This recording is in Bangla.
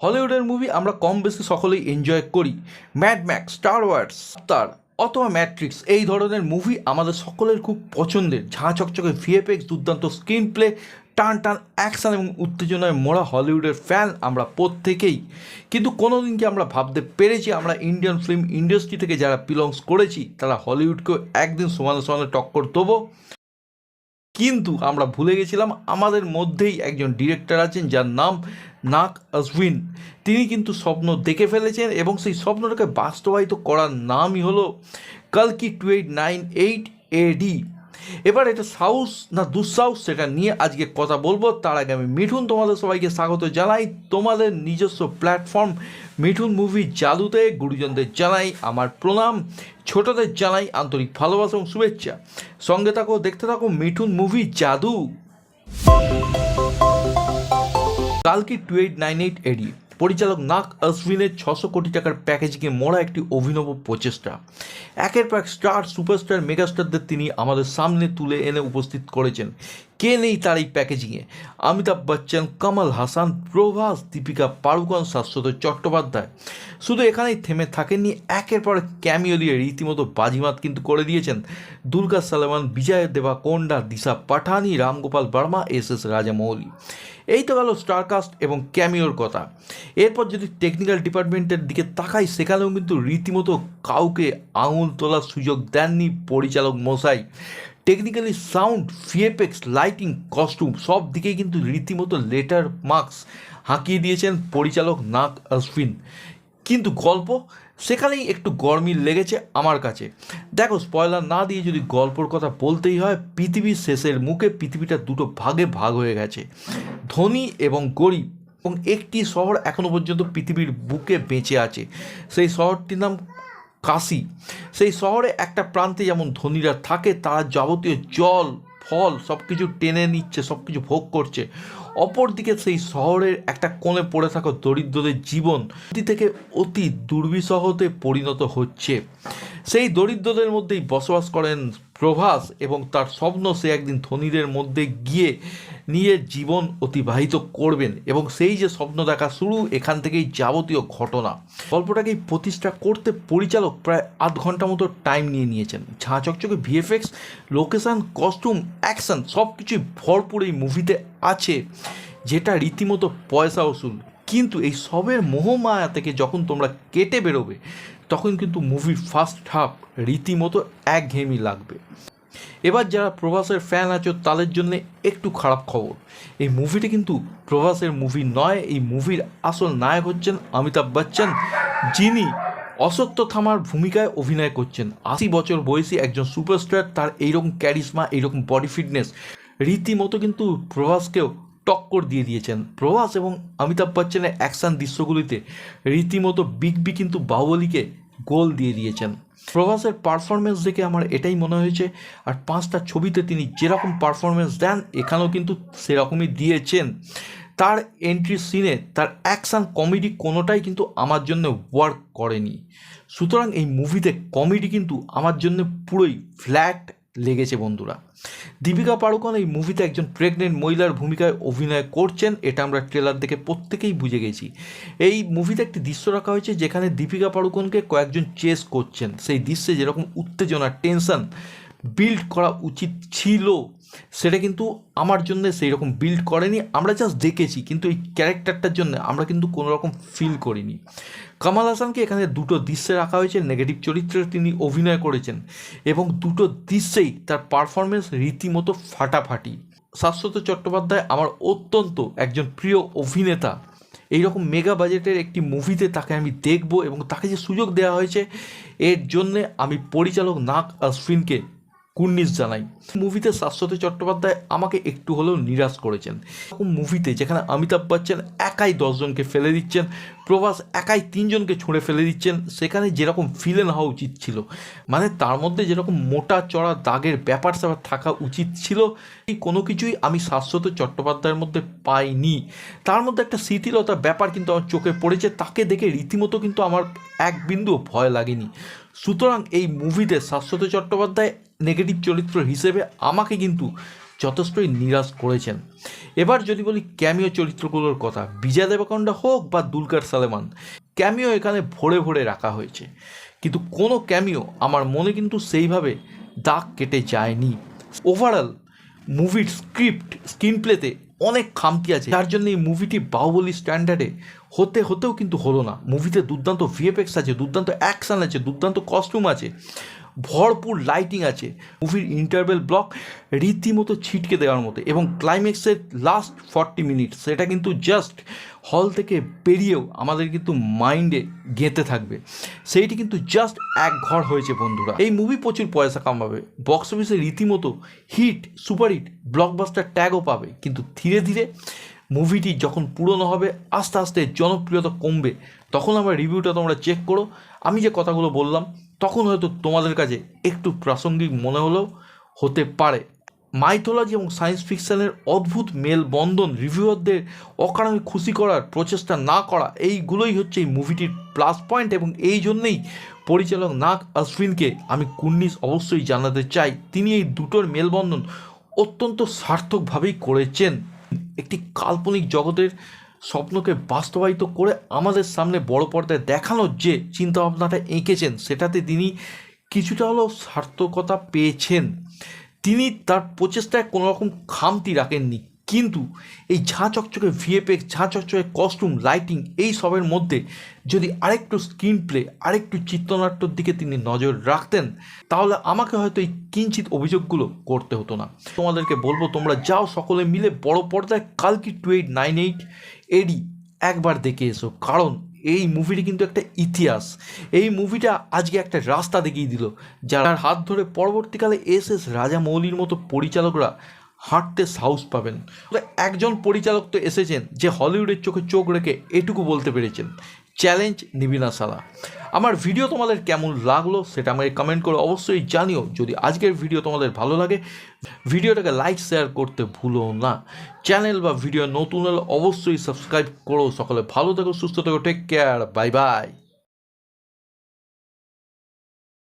হলিউডের মুভি আমরা কম বেশি সকলেই এনজয় করি। ম্যাড ম্যাক্স, স্টার ওয়ার্স, তার অথবা ম্যাট্রিক্স এই ধরনের মুভি আমাদের সকলের খুব পছন্দের। ঝাঁ চকচকে ভিএফএক্স, দুর্দান্ত স্ক্রিন প্লে, টান টান অ্যাকশন এবং উত্তেজনায় মোড়া হলিউডের ফ্যান আমরা প্রত্যেকেই। কিন্তু কোনোদিন কি আমরা ভাবতে পেরেছি আমরা ইন্ডিয়ান ফিল্ম ইন্ডাস্ট্রি থেকে যারা বিলংস করেছি তারা হলিউডকেও একদিন সমানে সমানে টক্কর দেবো? কিন্তু আমরা ভুলে গেছিলাম আমাদের মধ্যেই একজন ডিরেক্টর আছেন যার নাম নাগ আজভিন। তিনি কিন্তু স্বপ্ন দেখে ফেলেছেন এবং সেই স্বপ্নটাকে বাস্তবায়িত করার নামই হলো কালকি 2898 এডি। এবার এটা সাহস না দুঃসাহস সেটা নিয়ে আজকে কথা বলবো। তার আগে আমি মিঠুন তোমাদের সবাইকে স্বাগত জানাই তোমাদের নিজস্ব প্ল্যাটফর্ম মিঠুন মুভি জাদুতে। গুরুজনদের জানাই আমার প্রণাম, ছোটদের জানাই আন্তরিক ভালোবাসা এবং শুভেচ্ছা। সঙ্গে থাকো, দেখতে থাকো মিঠুন মুভি জাদু। কালকি 2898 এডি পরিচালক নাগ আজভিনের 600 কোটি টাকার প্যাকেজিংয়ে মোড়া একটি অভিনব প্রচেষ্টা। একের পর এক স্টার, সুপারস্টার, মেগাস্টারদের তিনি আমাদের সামনে তুলে এনে উপস্থিত করেছেন। কে নেই তার এই প্যাকেজিংয়ে? অমিতাভ বচ্চন, কমল হাসান, প্রভাস, দীপিকা পাড়ুকোন, শাশ্বত চট্টোপাধ্যায়। শুধু এখানেই থেমে থাকেননি, একের পর ক্যামিও দিয়ে রীতিমতো বাজিমাত কিন্তু করে দিয়েছেন দুর্গা সালমান, বিজয় দেবাকোন্ডা, দিশা পাঠানি, রামগোপাল বর্মা, এস রাজামৌলি। এই তো গেল স্টারকাস্ট এবং ক্যামিওর কথা। এরপর যদি টেকনিক্যাল ডিপার্টমেন্টের দিকে তাকাই সেখানেও কিন্তু রীতিমতো কাউকে আঙুল তোলার সুযোগ দেননি পরিচালক মশাই। Technically sound, VFX, lighting, costume সব দিকেই কিন্তু রীতিমতো লেটার মার্কস হাঁকিয়ে দিয়েছেন পরিচালক নাগ আজভিন। কিন্তু গল্প সেখানেই একটু গরমিল লেগেছে আমার কাছে। দেখো, স্পয়লার না দিয়ে যদি গল্পর কথা বলতেই হয়, পৃথিবীর শেষের মুখে পৃথিবীটা দুটো ভাগে ভাগ হয়ে গেছে, ধনী এবং গরিব। এবং একটি শহর এখনও পর্যন্ত পৃথিবীর বুকে বেঁচে আছে, সেই শহরটির নাম কাশি। সেই শহরে একটা প্রান্তে যেমন ধনীরা থাকে, তারা যাবতীয় জল, ফল সব কিছু টেনে নিচ্ছে, সব কিছু ভোগ করছে। অপরদিকে সেই শহরের একটা কোণে পড়ে থাকা দরিদ্রদের জীবন অতি থেকে অতি দুর্বিষহতে পরিণত হচ্ছে। সেই দরিদ্রদের মধ্যেই বসবাস করেন প্রভাস এবং তার স্বপ্ন সে একদিন ধনীদের মধ্যে গিয়ে নিজের জীবন অতিবাহিত করবেন। এবং সেই যে স্বপ্ন দেখা শুরু, এখান থেকেই যাবতীয় ঘটনা। গল্পটাকে প্রতিষ্ঠা করতে পরিচালক প্রায় 8 ঘন্টা মতো টাইম নিয়েছেন। ঝাঁ চকচকে ভিএফএক্স, লোকেশন, কস্টিউম, অ্যাকশন সব কিছুই ভরপুর এই মুভিতে আছে, যেটা রীতিমতো পয়সা উসুল। কিন্তু এই সবের মোহমায়া থেকে যখন তোমরা কেটে বেরোবে তখন কিন্তু মুভির ফার্স্ট হাফ রীতিমতো একঘেয়েমি লাগবে। এবার যারা প্রভাসের ফ্যান আছো তাদের জন্য একটু খারাপ খবর, এই মুভিটি কিন্তু প্রভাসের মুভি নয়। এই মুভির আসল নায়ক হচ্ছেন অমিতাভ বচ্চন, যিনি অশ্বত্থথামার ভূমিকায় অভিনয় করছেন। 80 বছর বয়সী একজন সুপারস্টার, তার এইরকম ক্যারিশমা, এইরকম বডি ফিটনেস রীতিমতো কিন্তু প্রভাসকেও টক্কর দিয়ে দিয়েছেন। প্রভাস এবং অমিতাভ বচ্চনের অ্যাকশন দৃশ্যগুলিতে রীতিমতো বিগ বি কিন্তু বাহুবলীকে গোল দিয়ে দিয়েছেন। প্রভাসের পারফরমেন্স দেখে আমার এটাই মনে হয়েছে, আর 5টা ছবিতে তিনি যেরকম পারফরমেন্স দেন এখানেও কিন্তু সেরকমই দিয়েছেন। তার এন্ট্রি সিনে তার অ্যাকশান, কমেডি কোনোটাই কিন্তু আমার জন্য ওয়ার্ক করেনি। সুতরাং এই মুভিতে কমেডি কিন্তু আমার জন্য পুরোই ফ্ল্যাট লেগেছে বন্ধুরা। দীপিকা পাড়ুকোন এই মুভিতে একজন প্রেগনেন্ট মহিলার ভূমিকায় অভিনয় করছেন, এটা আমরা ট্রেলার দেখে প্রত্যেকেই বুঝে গেছি। এই মুভিতে একটি দৃশ্য রাখা হয়েছে যেখানে দীপিকা পাড়ুকোনকে কয়েকজন চেস করছেন। সেই দৃশ্যে যেরকম উত্তেজনা, টেনশন বিল্ড করা উচিত ছিল, সেটা কিন্তু আমার জন্য সেই রকম বিল্ড করেনি। আমরা জাস্ট দেখেছি, কিন্তু এই ক্যারেক্টারটার জন্য আমরা কিন্তু কোনো রকম ফিল করিনি। কমল হাসানকে এখানে দুটো দৃশ্যে রাখা হয়েছে, নেগেটিভ চরিত্রে তিনি অভিনয় করেছেন এবং দুটো দৃশ্যেই তার পারফরমেন্স রীতিমতো ফাটাফাটি। শাশ্বত চট্টোপাধ্যায় আমার অত্যন্ত একজন প্রিয় অভিনেতা। এইরকম মেগা বাজেটের একটি মুভিতে তাকে আমি দেখব এবং তাকে যে সুযোগ দেওয়া হয়েছে এর জন্যে আমি পরিচালক নাগ আজভিনকে কুর্নিশ জানাই। মুভিতে শাশ্বত চট্টোপাধ্যায় আমাকে একটু হলেও নিরাশ করেছেন। এরকম মুভিতে যেখানে অমিতাভ বচ্চন একাই 10 জনকে ফেলে দিচ্ছেন, প্রভাস একাই 3 জনকে ছুঁড়ে ফেলে দিচ্ছেন, সেখানে যেরকম ভিলেন হওয়া উচিত ছিল, মানে তার মধ্যে যেরকম মোটা চড়া দাগের ব্যাপার স্যাপার থাকা উচিত ছিল, এই কোনো কিছুই আমি শাশ্বত চট্টোপাধ্যায়ের মধ্যে পাইনি। তার মধ্যে একটা শিথিলতার ব্যাপার কিন্তু আমার চোখে পড়েছে, তাকে দেখে রীতিমতো কিন্তু আমার এক বিন্দুও ভয় লাগেনি। সুতরাং এই মুভিতে শাশ্বত চট্টোপাধ্যায় নেগেটিভ চরিত্র হিসেবে আমাকে কিন্তু যথেষ্টই নিরাশ করেছেন। এবার যদি বলি ক্যামিও চরিত্রগুলোর কথা, বিজয় দেবরকোন্ডা হোক বা দুলকার সালমান, ক্যামিও এখানে ভরে ভরে রাখা হয়েছে, কিন্তু কোনো ক্যামিও আমার মনে কিন্তু সেইভাবে দাগ কেটে যায়নি। ওভারঅল মুভির স্ক্রিন প্লেতে অনেক খামতি আছে, যার জন্য এই মুভিটি বাহুবলী স্ট্যান্ডার্ডে হতেও কিন্তু হলো না। মুভিতে দুর্দান্ত ভিএফএক্স আছে, দুর্দান্ত অ্যাকশান আছে, দুর্দান্ত কস্টিউম আছে, ভরপুর লাইটিং আছে, মুভির ইন্টারভেল ব্লক রীতিমতো ছিটকে দেওয়ার মতো, এবং ক্লাইম্যাক্সের লাস্ট 40 মিনিট সেটা কিন্তু জাস্ট হল থেকে বেরিয়েও আমাদের কিন্তু মাইন্ডে গেঁথে থাকবে। সেইটি কিন্তু জাস্ট এক ঘর হয়েছে বন্ধুরা। এই মুভি প্রচুর পয়সা কামাবে, বক্স অফিসে রীতিমতো হিট, সুপারহিট, ব্লকবাস্টার ট্যাগও পাবে, কিন্তু ধীরে ধীরে মুভিটি যখন পুরনো হবে, আস্তে আস্তে জনপ্রিয়তা কমবে, তখন আমার রিভিউটা তোমরা চেক করো। আমি যে কথাগুলো বললাম তখন হয়তো তোমাদের কাছে একটু প্রাসঙ্গিক মনে হলেও হতে পারে। মাইথোলজি এবং সায়েন্স ফিকশনের অদ্ভুত মেলবন্ধন, রিভিউয়ারদের অকারণে খুশি করার প্রচেষ্টা না করা, এইগুলোই হচ্ছে এই মুভিটির প্লাস পয়েন্ট, এবং এই জন্যেই পরিচালক নাগ অশ্বিনকে আমি কুর্নিশ অবশ্যই জানাতে চাই। তিনি এই দুটোর মেলবন্ধন অত্যন্ত সার্থকভাবেই করেছেন। একটি কাল্পনিক জগতের স্বপ্নকে বাস্তবায়িত করে আমাদের সামনে বড় পর্দায় দেখানোর যে চিন্তাভাবনাটা এঁকেছেন, সেটাতে তিনি কিছুটা হলেও সার্থকতা পেয়েছেন। তিনি তার প্রচেষ্টায় কোনো রকম খামতি রাখেননি, কিন্তু এই ঝাঁ চকচকে ভিএফএক্স, ঝাঁ চকচকে কস্টিউম, লাইটিং, এই সবের মধ্যে যদি আরেকটু স্ক্রিন প্লে, আরেকটু চিত্রনাট্যর দিকে তিনি নজর রাখতেন, তাহলে আমাকে হয়তো এই কিঞ্চিত অভিযোগগুলো করতে হতো না। তোমাদেরকে বলবো, তোমরা যাও সকলে মিলে বড় পর্দায় কালকি 2898 এডি একবার দেখে এসো, কারণ এই মুভিটি কিন্তু একটা ইতিহাস। এই মুভিটা আজকে একটা রাস্তা দেখিয়ে দিল, যার হাত ধরে পরবর্তীকালে এস রাজামৌলির মতো পরিচালকরা হাঁটতে সাহস পাবেন। একজন পরিচালক তো এসেছেন যে হলিউডের চোখে চোখ রেখে এটুকু বলতে পেরেছেন, চ্যালেঞ্জ নিবি না সালা। আমার ভিডিও তোমাদের কেমন লাগলো সেটা আমাকে কমেন্ট করে অবশ্যই জানিও। যদি আজকের ভিডিও তোমাদের ভালো লাগে, ভিডিওটাকে লাইক শেয়ার করতে ভুলো না। চ্যানেল বা ভিডিও নতুন হলে অবশ্যই সাবস্ক্রাইব করো। সকলে ভালো থেকো, সুস্থ থেকো, টেক কেয়ার, বাই বাই।